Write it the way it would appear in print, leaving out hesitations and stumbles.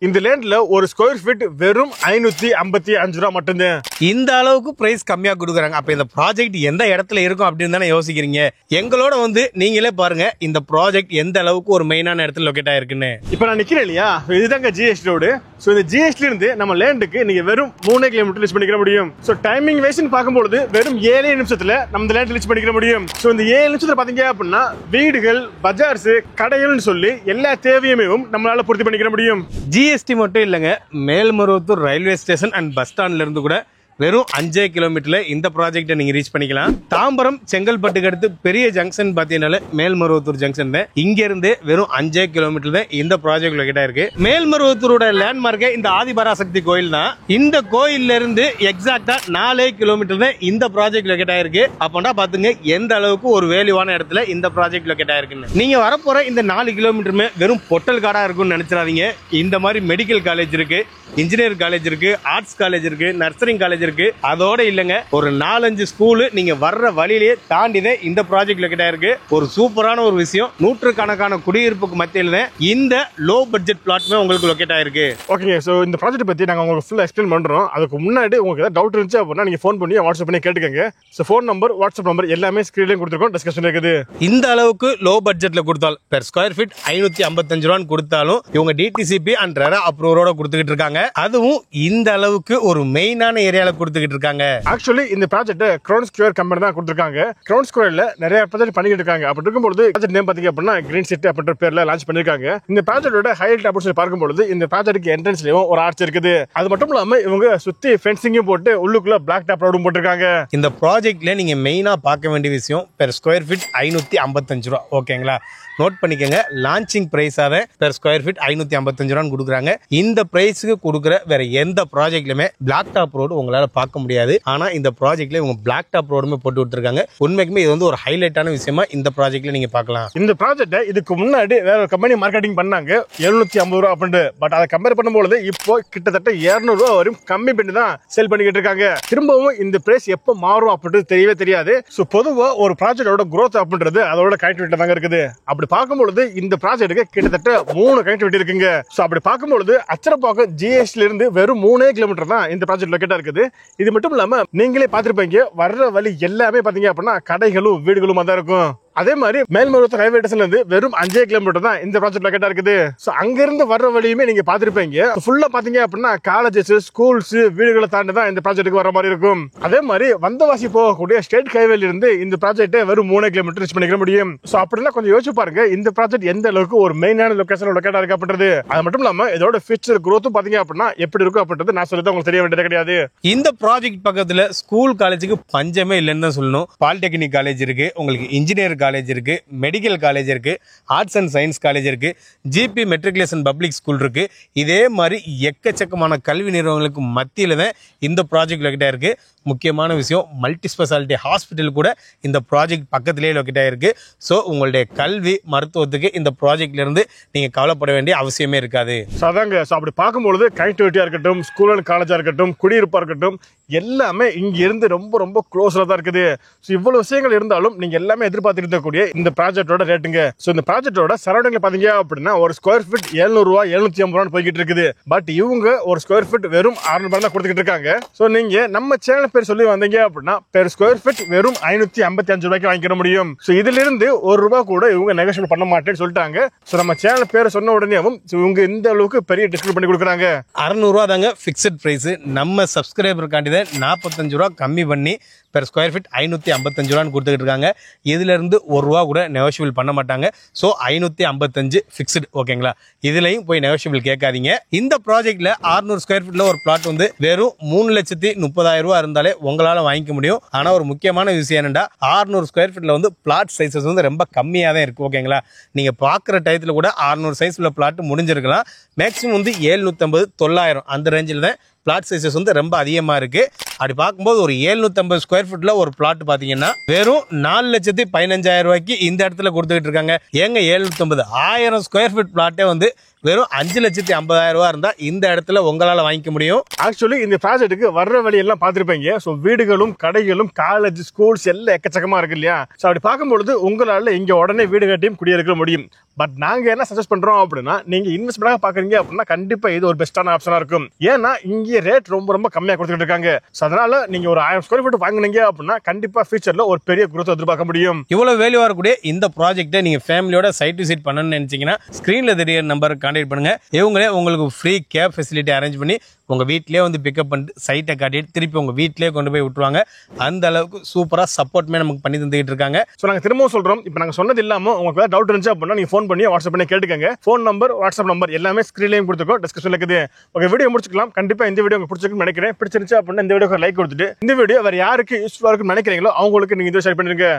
இந்த லேண்ட்ல ஒரு square feet வெறும் 555 ரூபா மட்டும்தான். இந்த அளவுக்கு பிரைஸ் கம்மியா கொடுக்குறாங்க. அப்ப இந்த ப்ராஜெக்ட் எந்த இடத்துல இருக்கும் அப்படின்னு தானே யோசிக்கிறீங்க. எங்களோட வந்து நீங்களே பாருங்க இந்த ப்ராஜெக்ட் எந்த அளவுக்கு ஒரு மெயினான இடத்துல லொகேட் ஆயிருக்குன்னு. இப்ப நான் நிக்கிறேன் இல்லையா, இதுதாங்க ஜிஎஸ்டி ரோடு. சோ இந்த ஜிஎஸ்டி இருந்து நம்ம லேண்டுக்கு நீங்க வெறும் 3 கிலோமீட்டர் ரீச் பண்ணிக்க முடியும். சோ டைமிங் வைஸ் பார்க்கும்போது வெறும் 7 நிமிஷத்துல நம்ம இந்த லேண்ட் ரீச் பண்ணிக்க முடியும். சோ இந்த 7 நிமிஷத்துல பாத்தீங்க அப்படின்னா வீடுகள், பஜார்ஸ், கடைகள்னு சொல்லி எல்லா தேவையுமே நம்மளால பூர்த்தி பண்ணிக்க முடியும். ஜிஎஸ்டி மட்டும் இல்லைங்க, Melmaruvathur railway station and bus ஸ்டாண்ட்ல இருந்து கூட வெறும் 5 கிலோமீட்டர்ல இந்த ப்ராஜெக்ட்டை நீங்க ரீச் பண்ணிக்கலாம். தாம்பரம் செங்கல்பட்டுக்கு அடுத்து பெரிய ஜங்ஷன் பாத்தீங்கன்னா மேல்மருவத்தூர் ஜங்ஷன் தான். இங்க இருந்து வெறும் 5 கிலோமீட்டர் தான் இந்த ப்ராஜெக்ட் லொகேட் ஆயிருக்கு. மேல்மருவத்தூரோட லேண்ட்மார்க்கே இந்த ஆதிபராசக்தி கோயில் தான். இந்த கோயில்ல இருந்து எக்ஸாக்டா 4 கிலோமீட்டர் தான் இந்த ப்ராஜெக்ட் லொகேட் ஆயிருக்கு. அப்பனா பாத்துங்க எந்த அளவுக்கு ஒரு வேல்யூவான இடத்துல இந்த ப்ராஜெக்ட் லொகேட் ஆயிருக்குன்னு. நீங்க வரப்போற இந்த 4 கிலோமீட்டருமே வெறும் பொட்டல் காடா இருக்கும்னு நினைச்சிடாதீங்க. இந்த மாதிரி மெடிக்கல் காலேஜ் இருக்கு, இன்ஜினியர் காலேஜ் இருக்கு, ஆர்ட்ஸ் காலேஜ் இருக்கு, நர்சரிங் காலேஜ் இருக்கு. அதோட இல்லங்க ஒரு 4-5 ஸ்கூல் நீங்க வர்ற வழியிலேயே தாண்டிதான் இந்த ப்ராஜெக்ட் லொகேட் ஆயிருக்கு. ஒரு சூப்பரான ஒரு விஷயம். நூற்றுக்கணக்கான குடியிருப்புக்கு மத்தியில இந்த லோ பட்ஜெட் பிளாட்மே உங்களுக்கு லொகேட் ஆயிருக்கு. ஓகேங்க, சோ இந்த ப்ராஜெக்ட் பத்தி நாங்க உங்களுக்கு ஃபுல்லா எக்ஸ்பிளைன் பண்றோம். அதுக்கு முன்னாடி உங்களுக்கு ஏதாவது டவுட் இருந்துச்சு அப்படின்னா நீங்க ஃபோன் பண்ணி வாட்ஸ்அப் பண்ணி கேட்டுக்கங்க. So phone number, WhatsApp number எல்லாமே ஸ்கிரீன்லயும் கொடுத்துருக்கோம், டிஸ்கஷன் இருக்குது. இந்த அளவுக்கு லோ பட்ஜெட்ல கொடுத்தாலும் பெர் ஸ்கொயர் ஃபீட் 555 ரூபான்னு கொடுத்தாலும் இவங்க டிடிசிபி அண்ட் ரெரா அப்ரூவரோட கொடுத்துக்கிட்டு இருக்காங்க. அதுவும் இந்த அளவுக்கு ஒரு மெயினான ஏரியால கொடுத்துக்கிட்டு இருக்காங்க. ஆக்சுவலி இந்த ப்ராஜெக்ட் கிரவுன் ஸ்கொயர் கம்பெனி தான் கொடுத்துருக்காங்க. கிரவுன் ஸ்கொயர்ல நிறைய ப்ராஜெக்ட் பண்ணிட்டு இருக்காங்க. அப்படி இருக்கும்போது ப்ராஜெக்ட் நேம் பாத்தீங்க அப்படின்னா கிரீன் சிட்டி அப்படின்ற பேர்ல லான்ச் பண்ணிருக்காங்க. இந்த ப்ராஜெக்டோட ஹைலைட் அப்படின்னு பார்க்கும்போது இந்த ப்ராஜெக்ட் என்ட்ரன்ஸ்லயும் ஒரு ஆர்ச் இருக்குது. அது மட்டும் இல்லாம இவங்க சுத்தி ஃபென்சிங்கும் போட்டு உள்ளுக்குள்ள பிளாக் டாப் ரோடும் போட்டிருக்காங்க. இந்த ப்ராஜெக்ட்ல நீங்க மெயினா பார்க்க வேண்டிய விஷயம் பெர் ஸ்கொயர் ஃபீட் 555 ரூபா. ஓகேங்களா, நோட் பண்ணிக்கங்க. லான்ச்சிங் பிரைஸாவே பெர் ஸ்கொயர் ஃபீட் 555 ரூபான்னு கொடுக்குறாங்க. இந்த பிரைஸுக்கு கொடுக்குற வேற எந்த ப்ராஜெக்ட்லயுமே பிளாக் டாப் ரோடு உங்களால பார்க்க முடியாது. ஆனா இந்த ப்ராஜெக்ட்ல இவங்க பிளாக் டாப் ரோடுமே போட்டு விட்டுருக்காங்க. உண்மைக்குமே இது வந்து ஒரு ஹைலைட்டான விஷயமா இந்த ப்ராஜெக்ட்ல நீங்க பார்க்கலாம். இந்த ப்ராஜெக்ட் இதுக்கு முன்னாடி வேற ஒரு கம்பெனி மார்க்கெட்டிங் பண்ணாங்க 750 ரூபா அப்படின்ட்டு. பட் அதை கம்பேர் பண்ணும்போது இப்போ கிட்டத்தட்ட 200 ரூபா வரையும் கம்மி பண்ணி தான் சேல் பண்ணிக்கிட்டு இருக்காங்க. திரும்பவும் இந்த பிரைஸ் எப்போ மாறும் அப்படின்றது தெரியவே தெரியாது. ஸோ பொதுவா ஒரு ப்ராஜெக்டோட growth அப்படின்றது அதோட கனெக்டிவிட்டி தாங்க இருக்குது. அப்படி பார்க்கும்பொழுது இந்த ப்ராஜெக்ட்டுக்கு கிட்டத்தட்ட 3 கனெக்டிவிட்டி இருக்குங்க. ஸோ அப்படி பார்க்கும்பொழுது அச்சரப்பாக்கம் ஜிஎஸ்டில இருந்து வெறும் 3 கிலோமீட்டர் தான் இந்த ப்ராஜெக்ட் லொகேட்டா இருக்குது. இது மட்டும் இல்லாம நீங்களே பார்த்திருப்பீங்க, வர்ற வழி எல்லாமே பாத்தீங்க அப்படின்னா கடைகளும் வீடுகளும் தான் இருக்கும். அதே மாதிரி மேல்மருவத்தூர் ரயில்வே ஸ்டேஷன்ல இருந்து வெறும் 5 கிலோமீட்டர் தான் இந்த ப்ராஜெக்ட் லொகேட்டா இருக்குது. சோ அங்க இருந்து வர்ற வழியுமே நீங்க பாத்திருப்பீங்க. ஃபுல்லா பாத்தீங்க அப்படின்னா காலேஜஸ், ஸ்கூல்ஸ், வீடுகளை தாண்டி தான் இந்த ப்ராஜெக்ட்டுக்கு வர மாதிரி இருக்கும். அதே மாதிரி வந்தவாசி போகக்கூடிய ஸ்டேட் ஹைவேல இருந்து இந்த ப்ராஜெக்ட் வெறும் 3 கிலோமீட்டர் ரீச் பண்ணிக்க முடியும். சோ அப்படிலாம் கொஞ்சம் யோசிச்சு பாருங்க இந்த ப்ராஜெக்ட் எந்த அளவுக்கு ஒரு மெயினான லொகேஷன்ல லொகேட்டா இருக்கு அப்படின்றது. அது மட்டும் இல்லாம இதோட ஃபியூச்சர் growth பாத்தீங்க அப்படின்னா எப்படி இருக்கும் அப்படின்றது நான் சொல்லிதான் உங்களுக்கு தெரிய வேண்டியது கிடையாது. இந்த ப்ராஜெக்ட் பக்கத்துல ஸ்கூல் காலேஜுக்கு பஞ்சமே இல்லைன்னு தான் சொல்லணும். பாலிடெக்னிக் காலேஜ் இருக்கு, உங்களுக்கு இன்ஜினியர் காலேஜ் இருக்கு, மெடிக்கல் காலேஜ் இருக்கு, ஆர்ட்ஸ் அண்ட் சயின்ஸ் காலேஜ் இருக்கு, ஜிபி மெட்ரிகுலேஷன் பப்ளிக் ஸ்கூல் இருக்கு. இதே மாதிரி எக்கச்சக்கமான கல்வி நிறுவனங்களுக்கு மத்தியில தான் இந்த ப்ராஜெக்ட் லொகேட் ஆயிருக்கு. முக்கியமான விஷயம், மல்டி ஸ்பெஷாலிட்டி ஹாஸ்பிட்டல் கூட இந்த ப்ராஜெக்ட் பக்கத்திலேயே லொகேட் ஆயிருக்கு. ஸோ உங்களுடைய கல்வி மருத்துவத்துக்கு இந்த ப்ராஜெக்ட்ல இருந்து நீங்க கவலைப்பட வேண்டிய அவசியமே இருக்காது. அதாங்க, அப்படி பார்க்கும்போது கனெக்டிவிட்டியா இருக்கட்டும், ஸ்கூல் அண்ட் காலேஜா இருக்கட்டும், குடியிருப்பா இருக்கட்டும், எல்லாமே இங்க இருந்து ரொம்ப ரொம்ப க்ளோஸ்ல தான் இருக்குது. ஸோ இவ்வளவு விஷயங்கள் இருந்தாலும் நீங்க எல்லாமே எதிர்பார்த்துட்டு இருக்கக்கூடிய இந்த ப்ராஜெக்டோட ரேட்டுங்க. ஸோ இந்த ப்ராஜெக்டோட சரௌண்டிங்ல பாத்தீங்க அப்படின்னா ஒரு ஸ்கொயர் ஃபீட் 700 ரூபா 750 ரூபான்னு போய்கிட்டு இருக்குது. பட் இவங்க ஒரு ஸ்கொயர் ஃபீட் வெறும் 600 தான் கொடுத்துக்கிட்டு இருக்காங்க. ஸோ நீங்க நம்ம சேனல் பேர் சொல்லி வந்தீங்க அப்படின்னா பெர் ஸ்கொயர் ஃபீட் வெறும் 555 ரூபாய்க்கு வாங்கிக்க முடியும். ஸோ இதுல இருந்து ₹1 கூட இவங்க நெகோஷியேட் பண்ண மாட்டேன்னு சொல்லிட்டாங்க. ஸோ நம்ம சேனல் பேர் சொன்ன உடனேவும் இவங்க இந்த அளவுக்கு பெரிய டிஸ்கவுண்ட் பண்ணி கொடுக்குறாங்க. 600 ரூபா தாங்க பிக்சட் பிரைஸ். நம்ம சப்ஸ்கிரைபருக்காண்டி தான் 45 ரூபா கம்மி பண்ணி பெர் ஸ்கொயர் ஃபீட் 555 ரூபான்னு கொடுத்துக்கிட்டு இருக்காங்க. இதுல இருந்து ₹1 கூட நெகோஷியபிள் பண்ண மாட்டாங்க. So 555 fixed. ஓகேங்களா, இதுலயும் போய் நெகோஷியபிள் கேட்காதீங்க. இந்த ப்ராஜெக்ட்ல 600 ஸ்கொயர் ஃபீட்ல ஒரு பிளாட் வந்து வெறும் 3,30,000 ரூபாய் இருந்தாலே உங்களால வாங்கிக்க முடியும். ஆனா ஒரு முக்கியமான விஷயம் என்னன்னா 600 ஸ்கொயர் ஃபீட்ல வந்து பிளாட் சைஸஸ் வந்து ரொம்ப கம்மியா தான் இருக்கு. ஓகேங்களா, நீங்க பாக்குற டயத்துல கூட 600 சைஸ் உள்ள பிளாட் முடிஞ்சிருக்கலாம். மேக்ஸிமம் வந்து 750, 900 அந்த ரேஞ்சில் தான் பிளாட் சைஸஸ் வந்து ரொம்ப அதிகமா இருக்கு. அப்படி பார்க்கும்போது ஒரு 750 ஸ்கொயர் ஃபீட்ல ஒரு பிளாட் பாத்தீங்கன்னா வெறும் 4,15,000 ரூபாய்க்கு இந்த இடத்துல கொடுத்துக்கிட்டு இருக்காங்க. ஏங்க 750, 1000 ஸ்கொயர் ஃபீட் பிளாட்டே வந்து வெறும் 5,50,000 ரூபா இருந்தா இந்த இடத்துல உங்களால வாங்கிக்க முடியும். ஆக்சுவலி இந்த ப்ராஜெக்ட்டுக்கு வர்ற வழி எல்லாம் பார்த்துருப்பீங்க. ஸோ வீடுகளும் கடைகளும் காலேஜ் ஸ்கூல்ஸ் எல்லாம் எக்கச்சக்கமா இருக்கு இல்லையா? ஸோ அப்படி பார்க்கும்பொழுது உங்களால இங்க உடனே வீடு கட்டியும் குடியிருக்க முடியும். பட் நாங்க என்ன சஜஸ்ட் பண்றோம் அப்படின்னா, நீங்க இன்வெஸ்ட்மெண்டாக பாக்குறீங்க அப்படின்னா கண்டிப்பா இது ஒரு பெஸ்டான ஆப்ஷனா இருக்கும். ஏன்னா இங்கே ரேட் ரொம்ப கம்மியா கொடுத்துட்டு இருக்காங்க. ஸோ அதனால நீங்க ஒரு 1000 ஸ்கொயர் ஃபீட் வாங்குனீங்க அப்படின்னா கண்டிப்பா ஃபியூச்சர்ல ஒரு பெரிய குரோத் எதிர்பார்க்க முடியும். இவ்வளவு வேல்யூ வரக்கூடிய இந்த ப்ராஜெக்ட்டை நீங்க ஃபேமிலியோட சைட் விசிட் பண்ணணும்னு நினைச்சீங்கன்னா ஸ்கிரீன்ல தெரிய நம்பருக்கு கான்டாக்ட் பண்ணுங்க. இவங்களே உங்களுக்கு ஃப்ரீ கேப் ஃபெசிலிட்டி அரேஞ்ச் பண்ணி உங்க வீட்லயே வந்து பிக்கப் பண்ணிட்டு சைட்டை காட்டிட்டு திருப்பி உங்க வீட்லயே கொண்டு போய் விட்டுருவாங்க. அந்த அளவுக்கு சூப்பரா சப்போர்ட்மே நமக்கு பண்ணி தந்துகிட்டு இருக்காங்க. ஸோ நாங்க திரும்பவும் சொல்றோம், இப்போ நாங்க சொன்னது இல்லாம உங்களுக்கு ஏதாவது டவுட் இருந்துச்சு அப்படின்னா நீங்க ஃபோன் பண்ணி வாட்ஸ்அப் பண்ணி கேட்டுக்கங்க. ஃபோன் நம்பர், வாட்ஸ்அப் நம்பர் எல்லாமே ஸ்கிரீன்லயும் கொடுத்துருக்கோம், டிஸ்கிரிப்ஷன்ல இருக்குது. ஓகே, வீடியோ முடிச்சுக்கலாம். கண்டிப்பா இந்த வீடியோ உங்களுக்கு பிடிச்சிருக்குன்னு நினைக்கிறேன். பிடிச்சிருந்துச்சு அப்படின்னா இந்த வீடியோக்கு லைக் கொடுத்துட்டு இந்த வீடியோ வேற யாருக்கு யூஸ்ஃபுல்லா இருக்குன்னு நினைக்கிறீங்களோ அவங்களுக்கு நீங்க இதை ஷேர் பண்ணிருங்க.